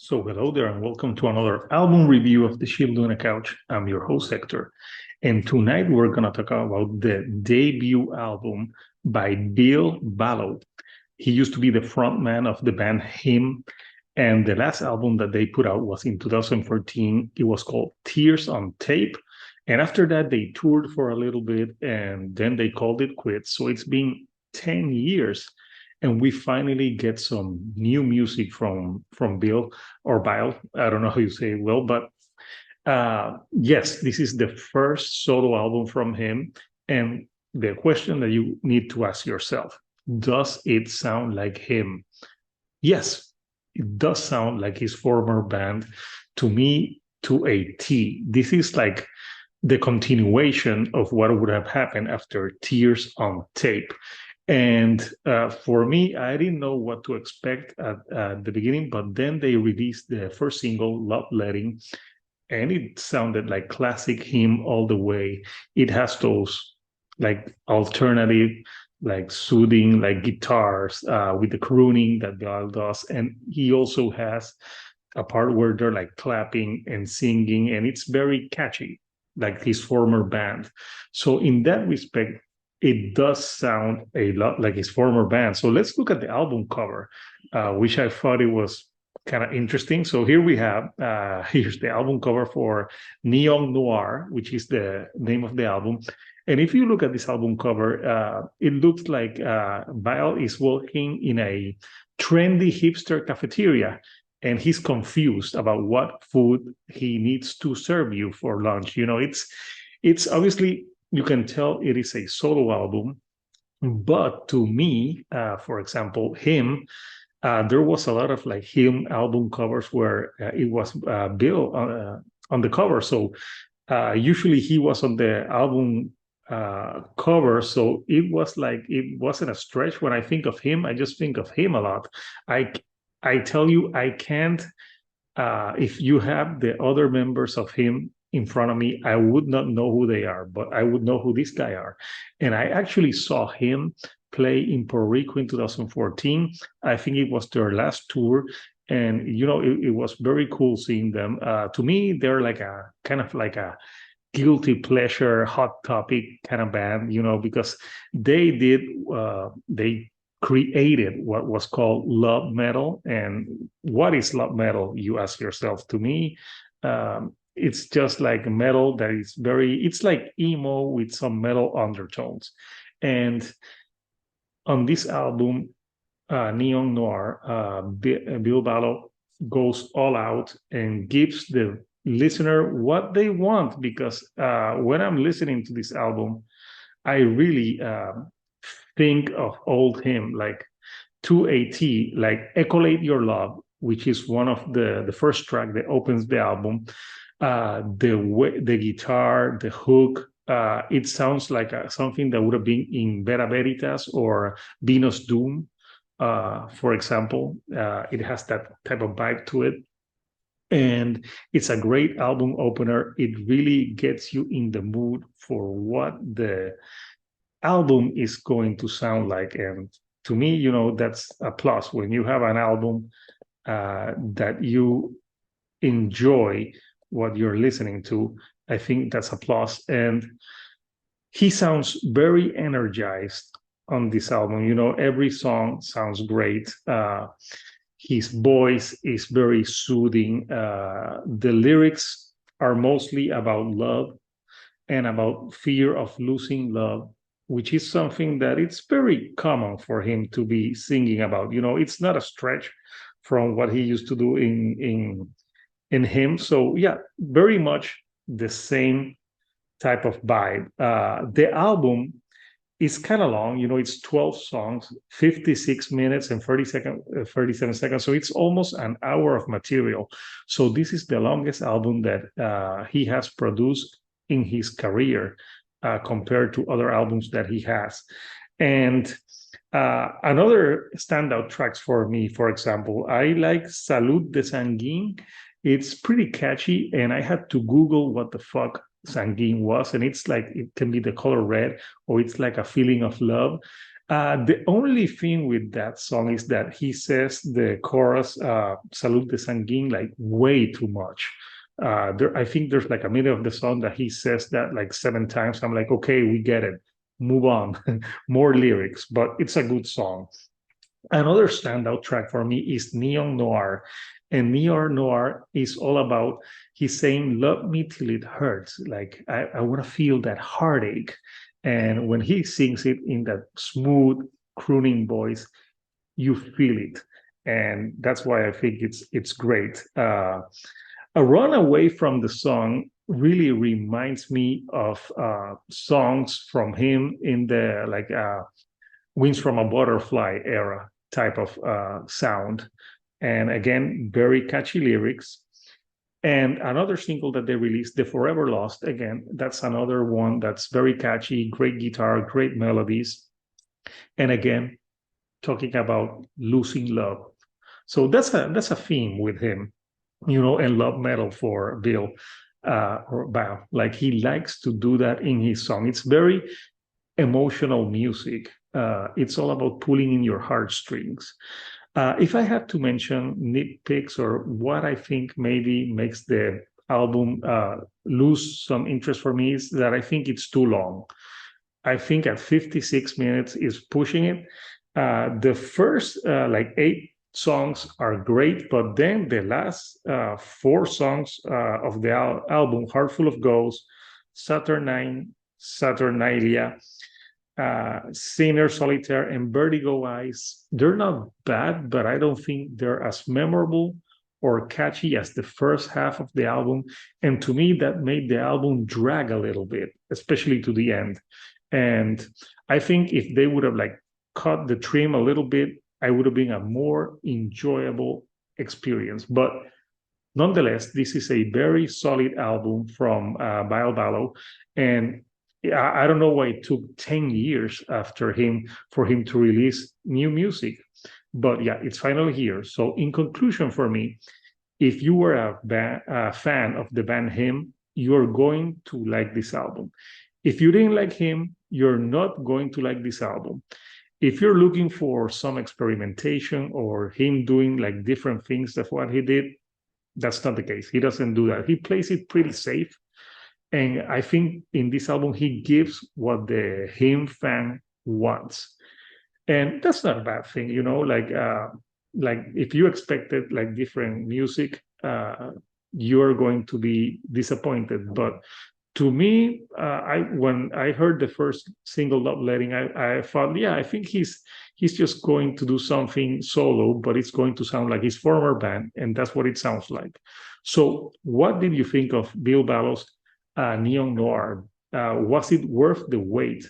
So hello there and welcome to another album review of the Shield on a Couch. I'm your host Hector. And tonight we're going to talk about the debut album by Ville Valo. He used to be the frontman of the band Him. And the last album that they put out was in 2014. It was called Tears on Tape. And after that, they toured for a little bit and then they called it quits. So it's been 10 years and we finally get some new music from Bill or Bile. I don't know how you say it well, but yes, this is the first solo album from him. And the question that you need to ask yourself, does it sound like him? Yes, it does sound like his former band to me to a T. This is like the continuation of what would have happened after Tears on Tape. And for me, I didn't know what to expect at the beginning, but then they released the first single, Love Letting, and it sounded like classic Him all the way. It has those like alternative, like soothing, like guitars with the crooning that Gal does. And he also has a part where they're like clapping and singing, and it's very catchy, like his former band. So in that respect, it does sound a lot like his former band. So let's look at the album cover, which I thought it was kind of interesting. So here we have, here's the album cover for Neon Noir, which is the name of the album. And if you look at this album cover, it looks like Vile is working in a trendy hipster cafeteria and he's confused about what food he needs to serve you for lunch. You know, it's obviously, you can tell it is a solo album, but to me, for example, Him, there was a lot of like Him album covers where it was Bill on the cover. So usually he was on the album cover. So it was like, it wasn't a stretch. When I think of Him, I just think of Him a lot. I, I tell you, I can't, if you have the other members of Him in front of me, I would not know who they are, but I would know who this guy are. And I actually saw him play in Puerto Rico in 2014. I think it was their last tour. And, you know, it was very cool seeing them. To me, they're like a kind of like a guilty pleasure, hot topic kind of band, you know, because they created what was called love metal. And what is love metal, you ask yourself? To me, it's just like metal that is it's like emo with some metal undertones. And on this album, Neon Noir, Ville Valo goes all out and gives the listener what they want, because when I'm listening to this album, I really think of old Him, like to a T, like Ecolate Your Love, which is one of the first track that opens the album. The guitar, the hook, it sounds like something that would have been in Vera Veritas or Venus Doom, for example. It has that type of vibe to it. And it's a great album opener. It really gets you in the mood for what the album is going to sound like. And to me, you know, that's a plus when you have an album that you enjoy what you're listening to. I think that's a plus. And he sounds very energized on this album. You know, every song sounds great. His voice is very soothing. The lyrics are mostly about love and about fear of losing love, which is something that it's very common for him to be singing about. You know, it's not a stretch from what he used to do in Him. So yeah, very much the same type of vibe. The album is kind of long, you know, it's 12 songs, 56 minutes and 37 seconds. So it's almost an hour of material. So this is the longest album that he has produced in his career compared to other albums that he has. And another standout tracks for me, for example, I like Salud de Sanguine. It's pretty catchy, and I had to Google what the fuck sanguine was, and it's like, it can be the color red, or it's like a feeling of love. The only thing with that song is that he says the chorus, Salud de Sanguine, like way too much. I think there's like a minute of the song that he says that like 7 times. I'm like, okay, we get it. Move on. More lyrics, but it's a good song. Another standout track for me is Neon Noir. And Neon Noir is all about, he's saying, love me till it hurts. Like, I want to feel that heartache. And when he sings it in that smooth, crooning voice, you feel it. And that's why I think it's great. A run away from the song really reminds me of songs from him in the like Wings from a Butterfly era type of sound. And again, very catchy lyrics. And another single that they released, The Forever Lost, again, that's another one that's very catchy, great guitar, great melodies. And again, talking about losing love. So that's a theme with him, and love metal for Bill or Val. Like he likes to do that in his song. It's very emotional music. It's all about pulling in your heartstrings. If I have to mention nitpicks or what I think maybe makes the album lose some interest for me is that I think it's too long. I think at 56 minutes is pushing it. The first like 8 songs are great, but then the last 4 songs of the album, Heart Full of Ghosts, Saturnine, Saturnalia, Sinner Solitaire, and Vertigo Eyes, they're not bad, but I don't think they're as memorable or catchy as the first half of the album. And to me, that made the album drag a little bit, especially to the end. And I think if they would have like cut the trim a little bit, I would have been a more enjoyable experience. But nonetheless, this is a very solid album from Ville Valo, and I don't know why it took 10 years after him for him to release new music. But yeah, it's finally here. So in conclusion for me, if you were a fan of the band Him, you're going to like this album. If you didn't like him, you're not going to like this album. If you're looking for some experimentation or him doing like different things of what he did, that's not the case. He doesn't do that. He plays it pretty safe. And I think in this album, he gives what the Him fan wants. And that's not a bad thing, like if you expected like different music, you're going to be disappointed. But to me, when I heard the first single Love Letting, I thought, yeah, I think he's just going to do something solo, but it's going to sound like his former band, and that's what it sounds like. So what did you think of Bill Valo's Neon Noir? Was it worth the wait?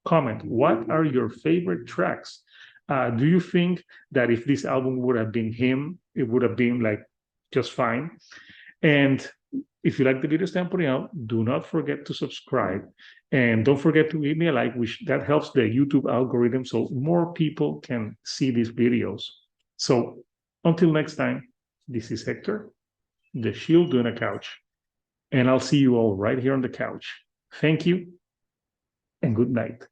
Comment, what are your favorite tracks? Do you think that if this album would have been him, it would have been like just fine? And if you like the videos that I'm putting out, do not forget to subscribe. And don't forget to give me a like, which that helps the YouTube algorithm so more people can see these videos. So until next time, this is Hector, the Shield Doing a Couch. And I'll see you all right here on the couch. Thank you and good night.